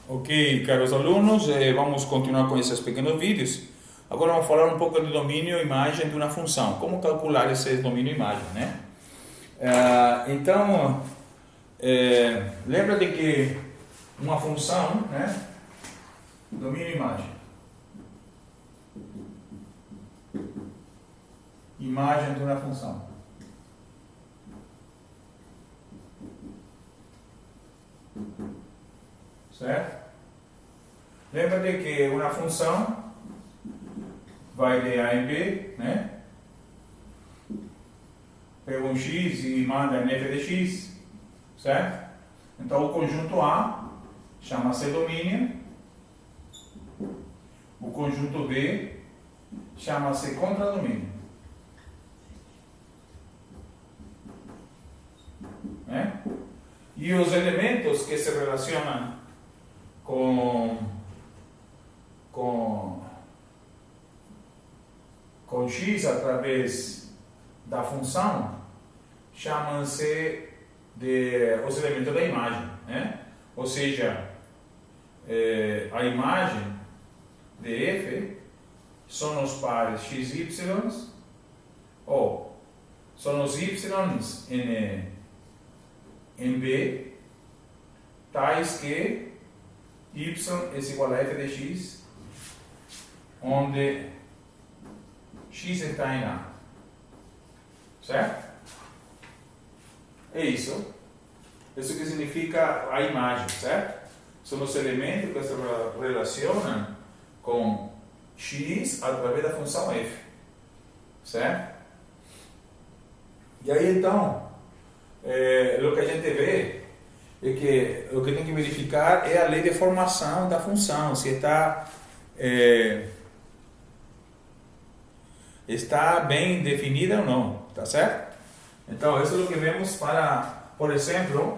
Ok, caros alunos, vamos continuar com esses pequenos vídeos. Agora vamos falar um pouco do domínio imagem de uma função. Como calcular esse domínio imagem, né? Então, lembra de que uma função, né? Domínio imagem. Imagem de uma função. Certo? Lembra de que uma função vai de A em B, né? Pega um x e manda em f de x, certo? Então o conjunto A chama-se domínio, o conjunto B chama-se contradomínio, né? E os elementos que se relacionam com x através da função chamam-se de os elementos da imagem, né? Ou seja, a imagem de f são os pares x e y, ou são os y em b, tais que y é igual a f de x, onde x está em A. Certo? É isso. Isso que significa a imagem, certo? São os elementos que se relacionam com x através da função f. Certo? E aí então, o que a gente vê é que o que tem que verificar é a lei de formação da função, se está bem definida ou não, tá certo? Então, isso é o que vemos para, por exemplo,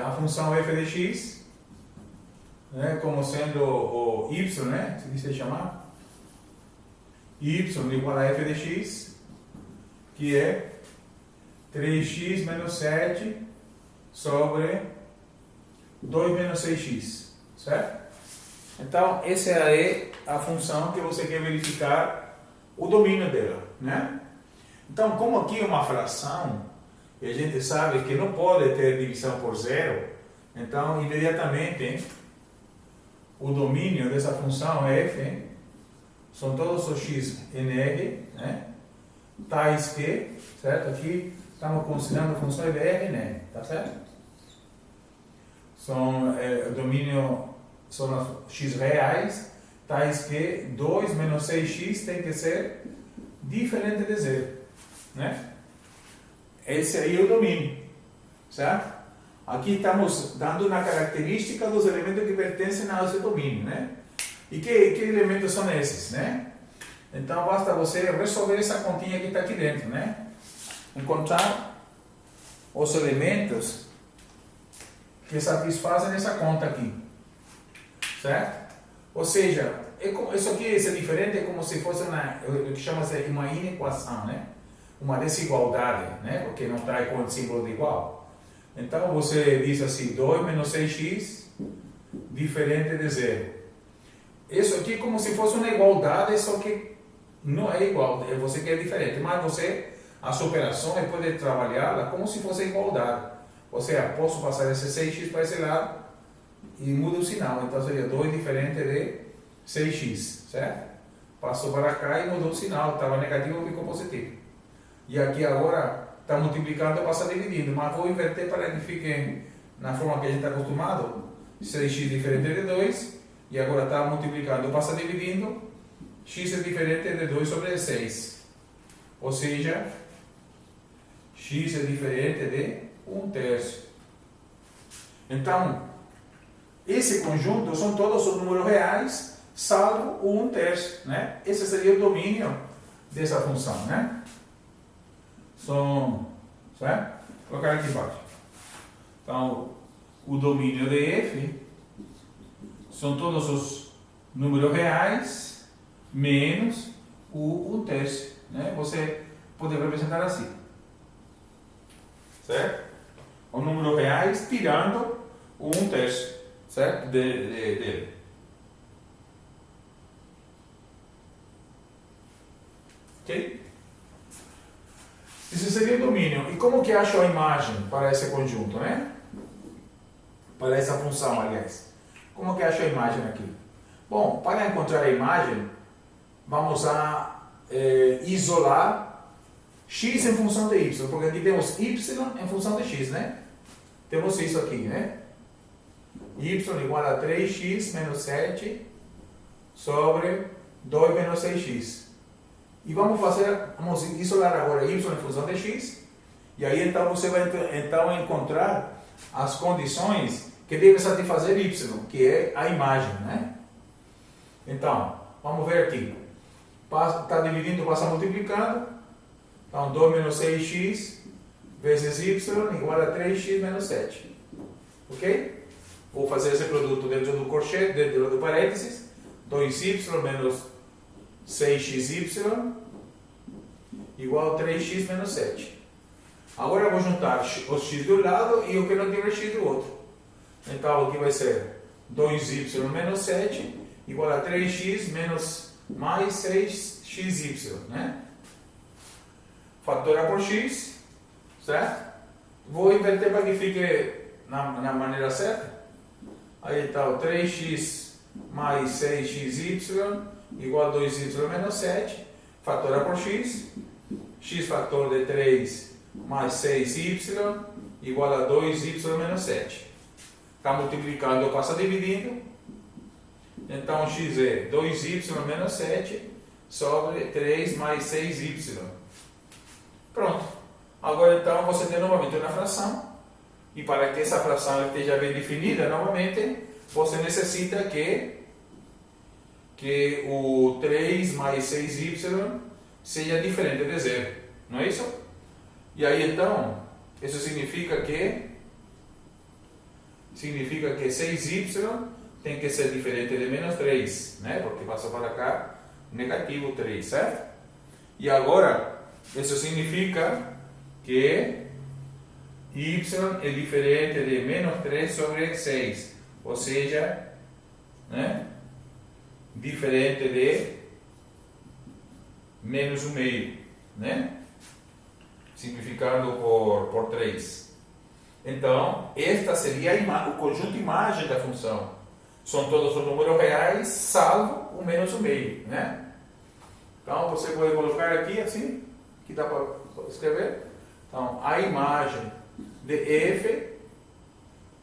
a função f de x, né, como sendo o y, né, se diz chamar, y igual a f de x, que é 3x menos 7 sobre 2 menos 6x, certo? Então, essa é a função que você quer verificar o domínio dela, né? Então, como aqui é uma fração, e a gente sabe que não pode ter divisão por zero, então, imediatamente, o domínio dessa função f são todos os x em R, né? Tais que, certo? Aqui estamos considerando funções de R em R, tá certo? São domínio são x reais, tais que 2 menos 6x tem que ser diferente de zero, né? Esse aí é o domínio, certo? Aqui estamos dando uma característica dos elementos que pertencem a esse domínio, né? E que elementos são esses, né? Então basta você resolver essa continha que está aqui dentro, né? Encontrar os elementos que satisfazem essa conta aqui, certo? Ou seja, isso aqui é diferente, é como se fosse o que chama-se uma inequação, né? Uma desigualdade, né? Porque não está com o símbolo de igual. Então você diz assim, 2 menos 6x diferente de zero. Isso aqui é como se fosse uma igualdade, só que não é igual, você quer diferente, mas as operações pode trabalhá-la como se fosse igualdade. Ou seja, posso passar esse 6x para esse lado e muda o sinal, então seria 2 diferente de 6x, certo? Passou para cá e mudou o sinal, estava negativo e ficou positivo. E aqui agora está multiplicando, passa dividindo, mas vou inverter para que fique na forma que a gente está acostumado, 6x diferente de 2, e agora está multiplicando, passa dividindo, x é diferente de 2 sobre 6, ou seja, x é diferente de 1/3. Então, esse conjunto são todos os números reais, salvo o 1/3, né? Esse seria o domínio dessa função, né? Certo? Vou colocar aqui embaixo. Então, o domínio de f são todos os números reais menos o 1/3, né? Você pode representar assim, certo? o número reais tirando o 1/3, certo? Dele. Ok? Esse seria o domínio. E como que acho a imagem para esse conjunto, né? Para essa função, aliás. Como que acho a imagem aqui? Bom, para encontrar a imagem, vamos a isolar x em função de y, porque aqui temos y em função de x, né? Temos isso aqui, né? Y igual a 3x menos 7 sobre 2 menos 6x. E vamos isolar agora y em função de x, e aí então você vai encontrar as condições que deve satisfazer y, que é a imagem, né? Então, vamos ver aqui. Está dividindo, passa multiplicando. Então, 2 menos 6x vezes y igual a 3x menos 7. Ok? Vou fazer esse produto dentro do corchete, dentro do parênteses. 2y menos 6xy igual a 3x menos 7. Agora eu vou juntar o x de um lado e o que não tiver x do outro. Então aqui vai ser 2y menos 7 igual a 3x menos mais 6xy, né? Fatora por x, certo? Vou inverter para que fique na maneira certa. Aí está o 3x mais 6xy igual a 2y menos 7, fatora por x, x fator de 3 mais 6y igual a 2y menos 7. Está multiplicando, passa dividindo. Então x é 2y menos 7 sobre 3 mais 6y. Pronto. Agora então você tem novamente uma fração. E para que essa fração esteja bem definida, novamente, você necessita que o 3 mais 6y seja diferente de zero. Não é isso? E aí então, isso significa que 6y tem que ser diferente de menos 3, né? Porque passa para cá negativo 3, certo? E agora, isso significa que y é diferente de menos 3 sobre 6, ou seja, né? Diferente de menos 1/2, né? Simplificando por 3. Então, esta seria o conjunto imagem da função. São todos os números reais, salvo o menos 1/2, né? Então, você pode colocar aqui assim, que dá para escrever. Então, a imagem de f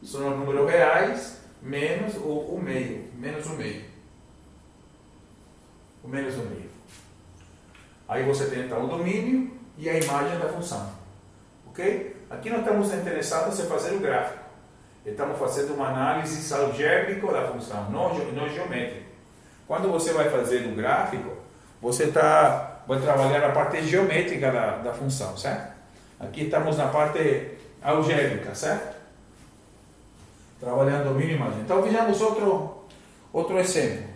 são os números reais menos o meio, menos 1/2. O menos 1/2. Aí você tem então o domínio e a imagem da função. Ok? Aqui nós estamos interessados em fazer o gráfico. Estamos fazendo uma análise algébrica da função, não geométrica. Quando você vai fazer o gráfico, você vai trabalhar a parte geométrica da função, certo? Aqui estamos na parte algébrica, certo? Trabalhando domínio e imagem. Então vejamos outro exemplo.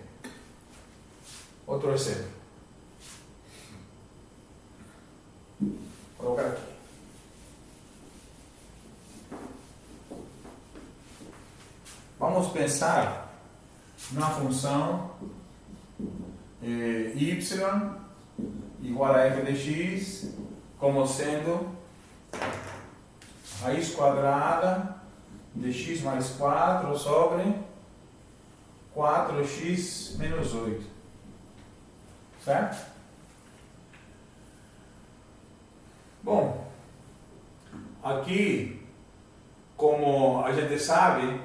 Outro exemplo. Vou colocar aqui. Vamos pensar na função y igual a f de x como sendo raiz quadrada de x mais 4 sobre 4x menos 8. Certo? Bom, aqui, como a gente sabe,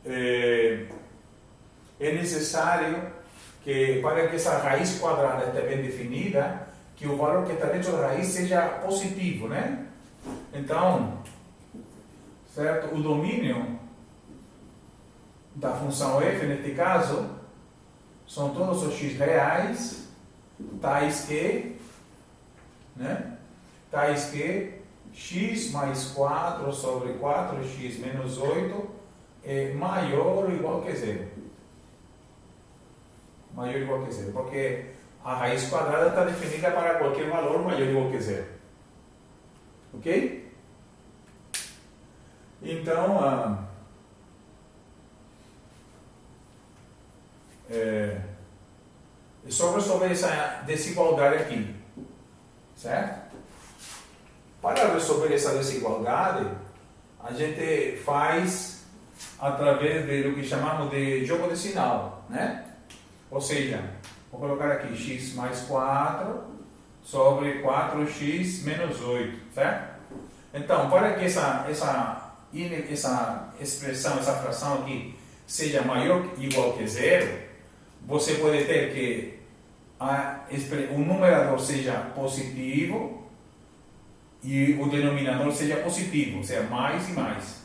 é necessário que, para que essa raiz quadrada esteja bem definida, que o valor que está dentro da raiz seja positivo, né? Então, certo? O domínio da função f, neste caso, são todos os x reais, tais que x mais 4 sobre 4x menos 8 é maior ou igual que zero. Maior ou igual que zero, porque a raiz quadrada está definida para qualquer valor maior ou igual que zero. Ok? Então, é só resolver essa desigualdade aqui, certo? Para resolver essa desigualdade, a gente faz através do que chamamos de jogo de sinal, né? Ou seja, vou colocar aqui x mais 4 sobre 4x menos 8, certo? Então, para que essa expressão, essa fração aqui seja maior ou igual que zero, você pode ter que o numerador seja positivo e o denominador seja positivo, ou seja, mais e mais.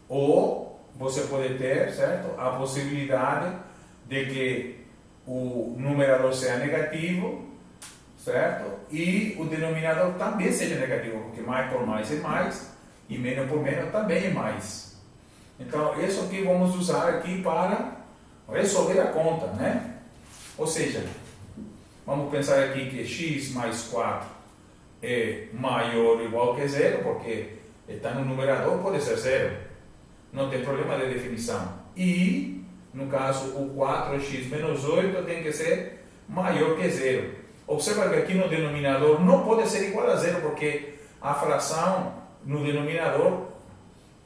Ou você pode ter, certo, a possibilidade de que o numerador seja negativo, certo, e o denominador também seja negativo, porque mais por mais é mais e menos por menos também é mais. Então, isso aqui vamos usar aqui para resolver a conta, né? Ou seja, vamos pensar aqui que x mais 4 é maior ou igual que zero, porque está no numerador, pode ser zero. Não tem problema de definição. E, no caso, o 4x menos 8 tem que ser maior que zero. Observa que aqui no denominador não pode ser igual a zero, porque a fração no denominador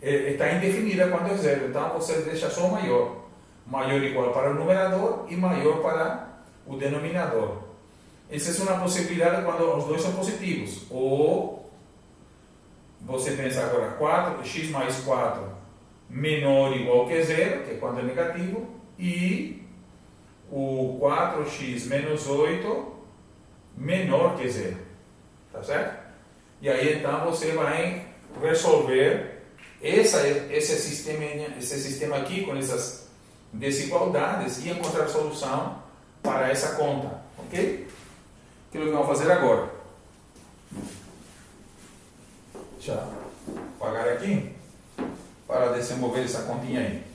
está indefinida quando é zero. Então, você deixa só maior. Maior igual para o numerador e maior para o denominador. Essa é uma possibilidade quando os dois são positivos. Ou você pensa agora 4x mais 4 menor ou igual que zero, que é quando é negativo, e o 4x menos 8 menor que zero. Tá certo? E aí então você vai resolver esse sistema aqui com essas desigualdades e encontrar solução para essa conta. Ok? Aquilo que vamos fazer agora. Deixa eu apagar aqui para desenvolver essa continha aí.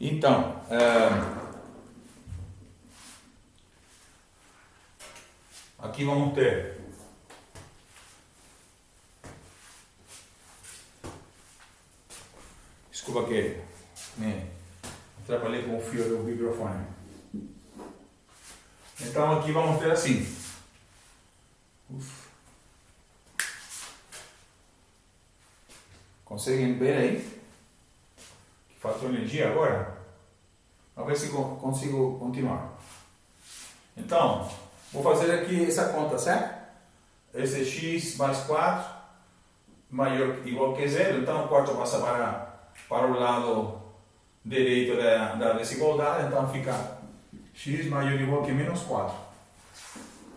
Então, aqui vamos ter desculpa que atrapalhei com o fio do microfone. Então aqui vamos ter assim. Conseguem ver aí? Que faltou energia agora? Vamos ver se consigo continuar. Então, vou fazer aqui essa conta, certo? Esse x mais 4 maior ou igual que zero, então o 4 passa para o lado direito da desigualdade, então fica x maior ou igual que menos 4.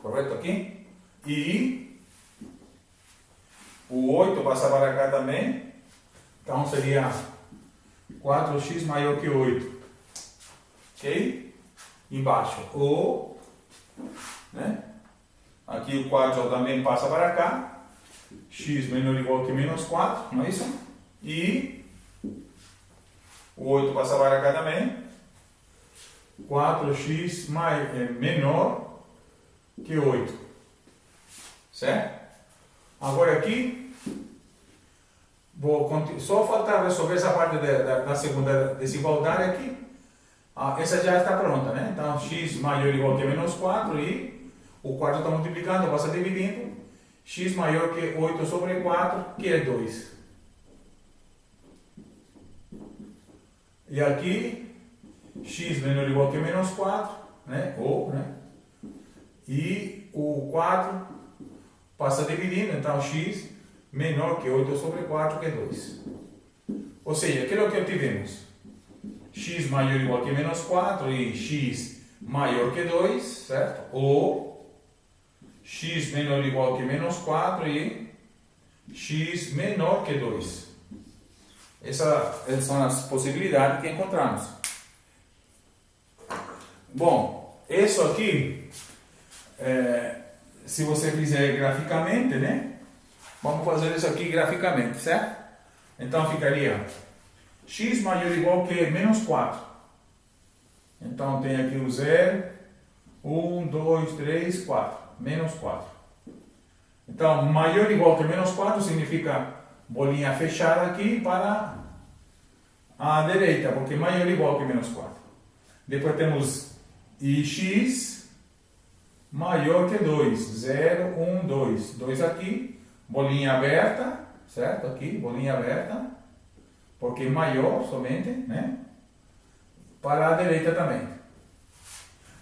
Correto aqui? E o 8 passa para cá também, então seria 4x maior que 8. Ok? Embaixo. Ou, né? Aqui o 4 também passa para cá. X menor ou igual que menos 4, não é isso? E o 8 passa para cá também. 4x menor que 8. Certo? Agora aqui, só falta resolver essa parte da segunda desigualdade aqui. Essa já está pronta, né? Então, x maior ou igual que menos 4 e o 4 está multiplicando, passa dividindo. X maior que 8 sobre 4, que é 2. E aqui, x menor ou igual que menos 4, né? E o 4 passa dividindo, então x menor que 8 sobre 4, que é 2. Ou seja, aquilo que tivemos. X maior ou igual que menos 4 e x maior que 2, certo? Ou x menor ou igual que menos 4 e x menor que 2. Essas são as possibilidades que encontramos. Bom, isso aqui, se você fizer graficamente, né? Vamos fazer isso aqui graficamente, certo? Então ficaria x maior ou igual que menos 4. Então tem aqui o 0, 1, 2, 3, 4. Menos 4. Então, maior ou igual que menos 4 significa bolinha fechada aqui para a direita, porque maior ou igual que menos 4. Depois temos x maior que 2. 0, 1, 2. 2 aqui, bolinha aberta, certo? Aqui, bolinha aberta, porque maior somente, né? Para a direita também.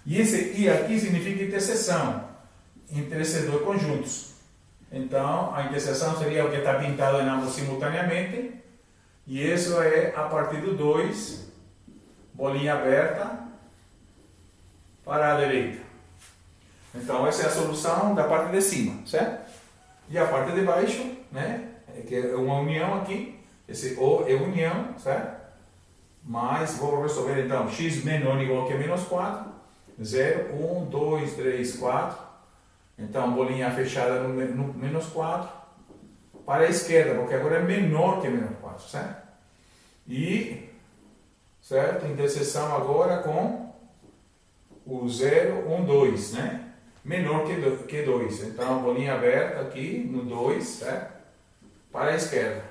E esse i aqui significa interseção entre esses dois conjuntos. Então, a interseção seria o que está pintado em ambos simultaneamente. E isso é a partir do 2, bolinha aberta, para a direita. Então, essa é a solução da parte de cima, certo? E a parte de baixo, né? Que é uma união aqui. Esse O é união, certo? Mas vou resolver então x menor ou igual que menos 4. 0, 1, 2, 3, 4. Então, bolinha fechada no menos 4 para a esquerda, porque agora é menor que menos 4, certo? E, certo? Interseção agora com o 0, 1, 2, né? Menor que 2. Então, bolinha aberta aqui no 2, certo? Para a esquerda.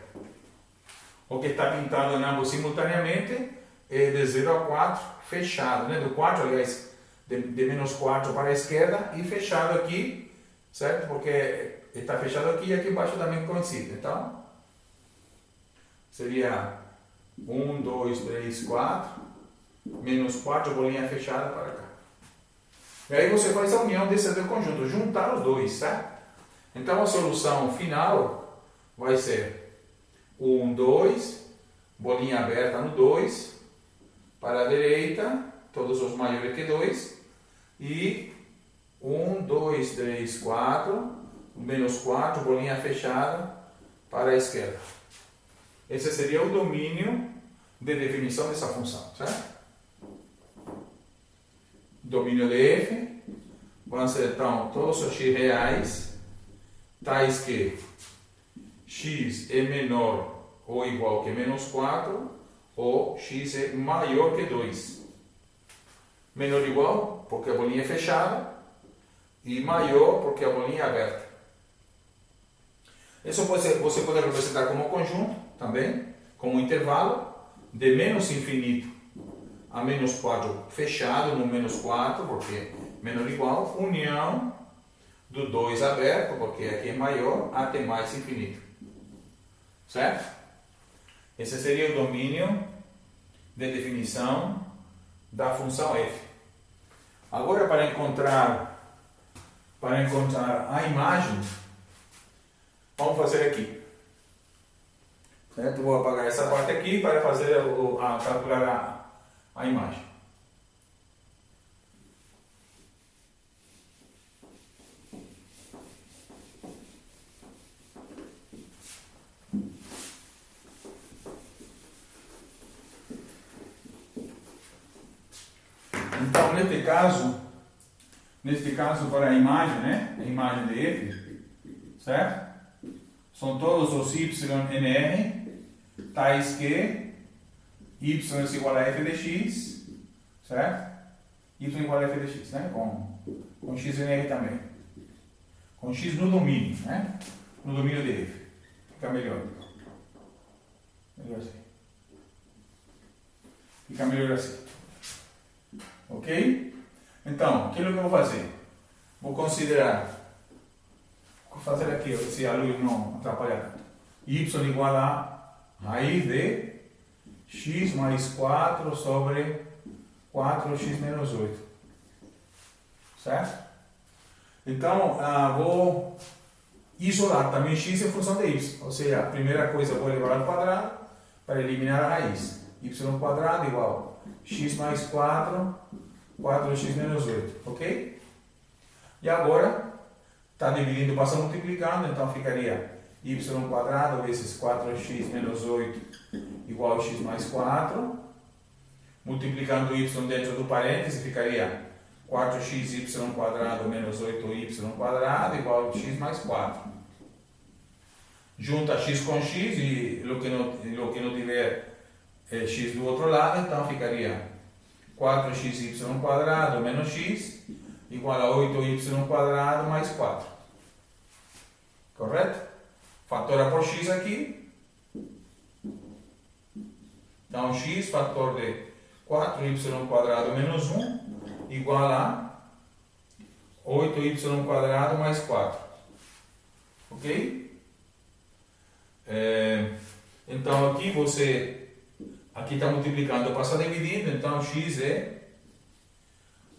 O que está pintado em ambos simultaneamente é de 0 a 4, fechado, né? Do 4, aliás, de menos 4 para a esquerda e fechado aqui, certo? Porque está fechado aqui e aqui embaixo também coincide. Então, seria 1, 2, 3, 4, menos 4, bolinha fechada para cá. E aí você faz a união desses dois conjuntos, juntar os dois, certo? Então, a solução final vai ser 1, 2, bolinha aberta no 2, para a direita, todos os maiores que 2, e 1, 2, 3, 4, menos 4, bolinha fechada para a esquerda. Esse seria o domínio de definição dessa função, certo? Domínio de f vão ser então todos os x reais, tais que x é menor ou igual que menos 4, ou x é maior que 2. Menor ou igual, porque a bolinha é fechada, e maior, porque a bolinha é aberta. Isso você pode representar como conjunto, também, como intervalo, de menos infinito a menos 4 fechado no menos 4, porque menor ou igual, união do 2 aberto, porque aqui é maior, até mais infinito. Certo? Esse seria o domínio de definição da função f. Agora, para encontrar a imagem, vamos fazer aqui. Certo? Vou apagar essa parte aqui para fazer calcular a imagem. Então, neste caso para a imagem, né? A imagem de f, certo? São todos os YNR, tais que y é igual a f de x, certo? Y é igual a f de x, né? Com XNR também. Com x no domínio, né? No domínio de f. Fica melhor. Melhor assim. Fica melhor assim. Ok? Então, aquilo que eu vou fazer? Vou considerar. Vou fazer aqui, se a luz não atrapalhar tanto. Y igual a raiz de x mais 4 sobre 4x menos 8. Certo? Então, vou isolar também x em função de y. Ou seja, a primeira coisa eu vou levar ao quadrado para eliminar a raiz. Y quadrado igual x mais 4, 4x menos 8. Ok? E agora, está dividindo, passa multiplicando, então ficaria y quadrado vezes 4x menos 8 igual a x mais 4. Multiplicando y dentro do parêntese, ficaria 4xy quadrado menos 8y quadrado igual a x mais 4. Junta x com x e o que não tiver x do outro lado, então ficaria 4xy² menos x igual a 8y² mais 4. Correto? Fatora por x aqui. Então, x fator de 4y² menos 1 igual a 8y² mais 4. Ok? Então, aqui aqui está multiplicando, passa dividindo, então x é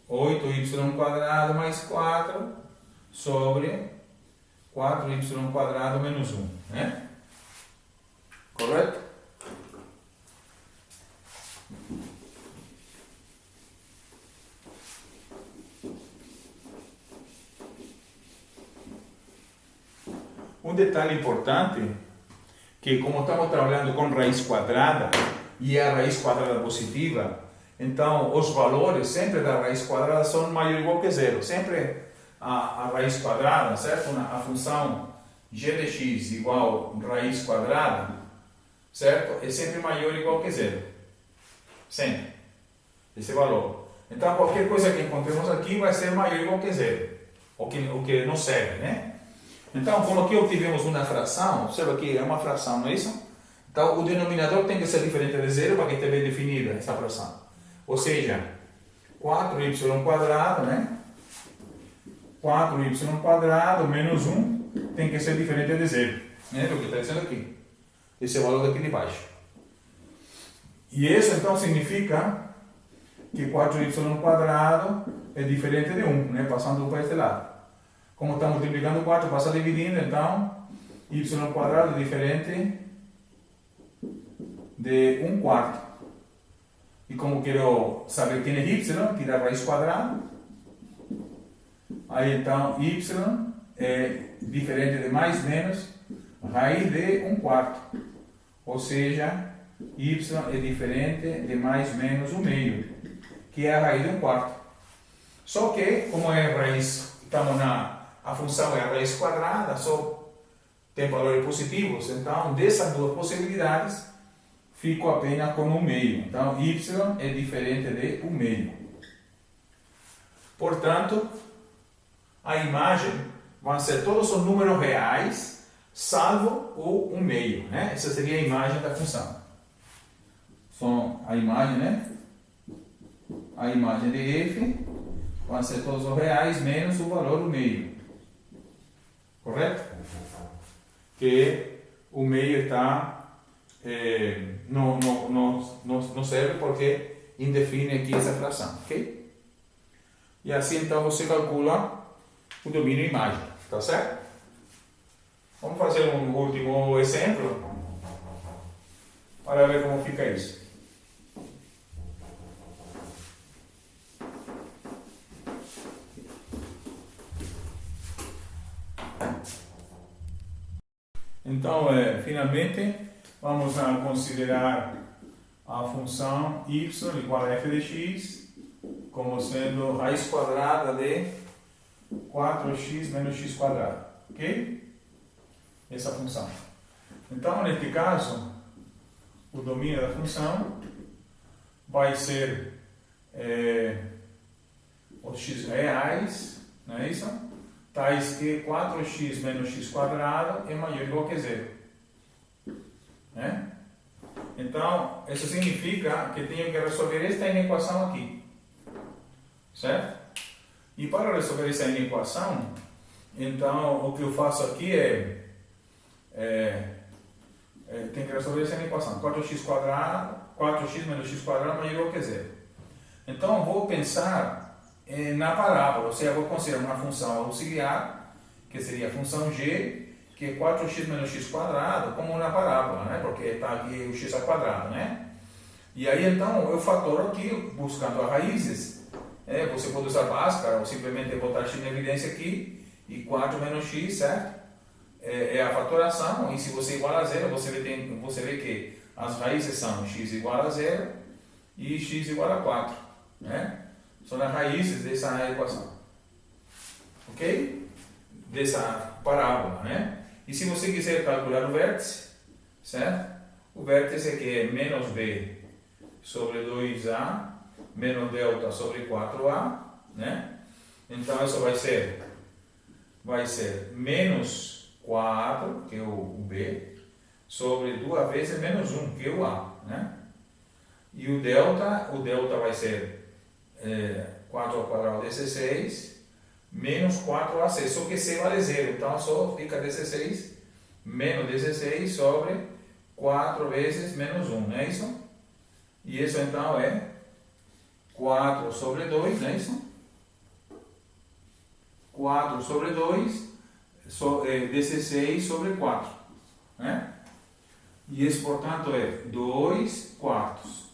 8y² mais 4 sobre 4y² menos 1, né? Correto? Um detalhe importante, que como estamos trabalhando com raiz quadrada, e a raiz quadrada positiva, então os valores sempre da raiz quadrada são maior ou igual que zero. Sempre a raiz quadrada, certo? A função g de x igual raiz quadrada, certo? É sempre maior ou igual que zero. Sempre. Esse valor. Então qualquer coisa que encontremos aqui vai ser maior ou igual que zero. O que não serve, né? Então, como aqui obtivemos uma fração, observa que é uma fração, não é isso? Então, o denominador tem que ser diferente de zero para que esteja bem definida essa fração. Ou seja, 4y², né? 4y² menos 1 tem que ser diferente de zero. Né? O que está dizendo aqui. Esse é o valor daqui de baixo. E isso, então, significa que 4y² é diferente de 1, né? Passando para este lado. Como está multiplicando 4, passa dividindo, então y² é diferente de 1/4. E como quero saber quem é y, tira a raiz quadrada. Aí então y é diferente de mais menos raiz de 1/4. Ou seja, y é diferente de mais menos 1/2, que é a raiz de 1/4. Só que, como é raiz, a função é a raiz quadrada, só tem valores positivos, então dessas duas possibilidades fico apenas com 1/2. Então y é diferente de 1/2. Portanto, a imagem vão ser todos os números reais, salvo o 1/2. Né? Essa seria a imagem da função. São a imagem, né? A imagem de f vão ser todos os reais menos o valor 1/2. Correto? Que o meio está não serve porque indefine aqui essa fração, ok? E assim então você calcula o domínio imagem, tá certo? Vamos fazer um último exemplo para ver como fica isso. Então, finalmente, vamos a considerar a função y igual a f de x como sendo raiz quadrada de 4x menos x², ok? Essa função. Então, neste caso, o domínio da função vai ser os x reais, não é isso? Tais que 4x menos x² é maior ou igual que zero. Né? Então, isso significa que tenho que resolver esta equação aqui. Certo? E para resolver essa equação, então, o que eu faço aqui tem que resolver essa equação. 4x menos x² é maior ou igual que zero. Então, vou pensar na parábola, ou seja, vou considerar uma função auxiliar, que seria a função g, que é 4x menos x², como uma parábola, né? Porque está aqui o x², né? E aí então eu fatoro aqui, buscando as raízes, você pode usar Bhaskara ou simplesmente botar x na evidência aqui, e 4 menos x, certo? É a fatoração, e se você iguala a zero, você vê que as raízes são x igual a 0 e x igual a 4, né? São as raízes dessa equação, ok? Dessa parábola, né? E se você quiser calcular o vértice, certo? O vértice que é menos b sobre 2a menos delta sobre 4a, né? Então isso vai ser menos 4, que é o b, sobre 2 vezes menos 1, que é o a, né? E o delta vai ser 4 ao quadrado 16, menos 4ac, só que c vale 0, então só fica 16 menos 16 sobre 4 vezes menos 1, não é isso? E isso então é 4 sobre 2, não é isso? 4 sobre 2, 16 sobre 4, né? E isso, portanto, é 2 quartos.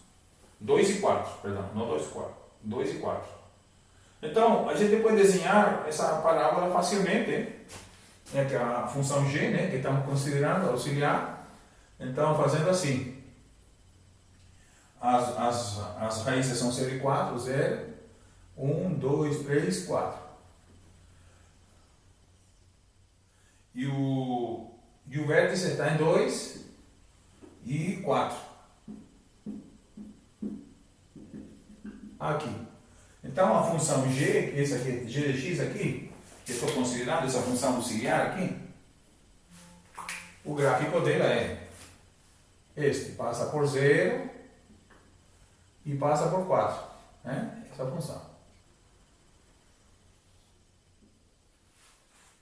2 e 4, perdão, não 2 quartos. 2 e 4. Então, a gente pode desenhar essa parábola facilmente, né, que é a função g, né, que estamos considerando auxiliar. Então, fazendo assim, as raízes são 0 e 4, 0, 1, 2, 3, 4. E o vértice está em 2 e 4. Aqui. Então, a função g, essa aqui, g de x aqui, que estou considerando essa função auxiliar aqui, o gráfico dela é este, passa por 0 e passa por 4, né? Essa função.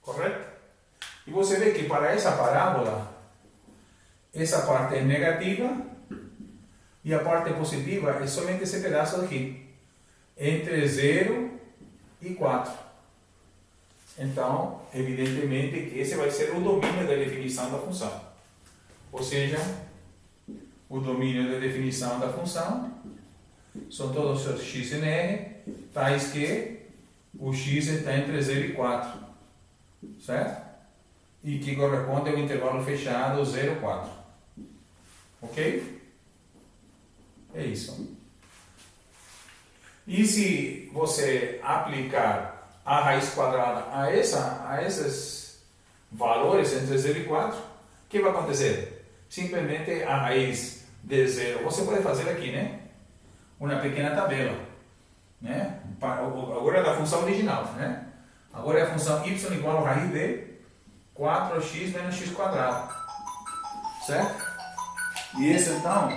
Correto? E você vê que para essa parábola, essa parte é negativa e a parte positiva é somente esse pedaço aqui, entre 0 e 4. Então, evidentemente que esse vai ser o domínio da definição da função. Ou seja, o domínio da definição da função são todos os x em R, tais que o x está entre 0 e 4, certo? E que corresponde ao intervalo fechado 0, 4. Ok? É isso. E se você aplicar a raiz quadrada a esses valores entre 0 e 4, o que vai acontecer? Simplesmente a raiz de 0, você pode fazer aqui, né? Uma pequena tabela, né? Agora é da função original, né? Agora é a função y igual a raiz de 4x menos x quadrado, certo? E esse então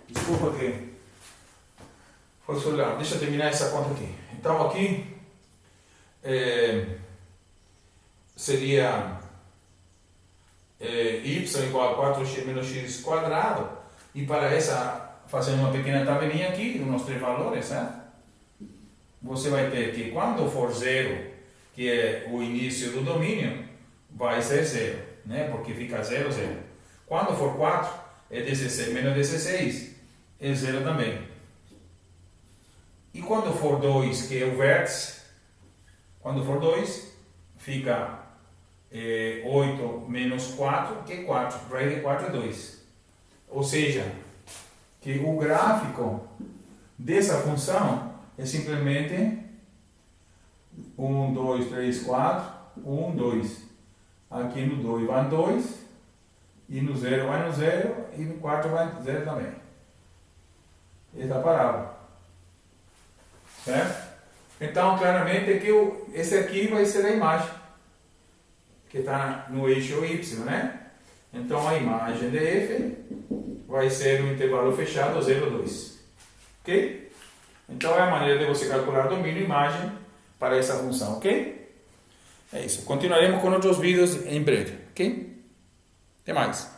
desculpa aqui, foi o celular, deixa eu terminar essa conta aqui. Então aqui seria y igual a 4x menos x quadrado, e para essa, fazendo uma pequena tabelinha aqui, nos 3 valores, certo? Você vai ter que quando for 0, que é o início do domínio, vai ser 0, né? Porque fica 0, 0. Quando for 4, é 16 menos 16, é 0 também. E quando for 2, que é o vértice, quando for 2, fica 8 menos 4, que é 4. Raiz de 4 é 2. Ou seja, que o gráfico dessa função é simplesmente 1, 2, 3, 4, 1, 2. Aqui no 2 vai 2, e no 0 vai no 0, e no 4 vai no 0 também. Essa é a parábola. Certo? Então, claramente que esse aqui vai ser a imagem que está no eixo Y, né? Então, a imagem de f vai ser no intervalo fechado 0, 2. Ok? Então, é a maneira de você calcular domínio e imagem para essa função, ok? É isso. Continuaremos com outros vídeos em breve, ok? Até mais.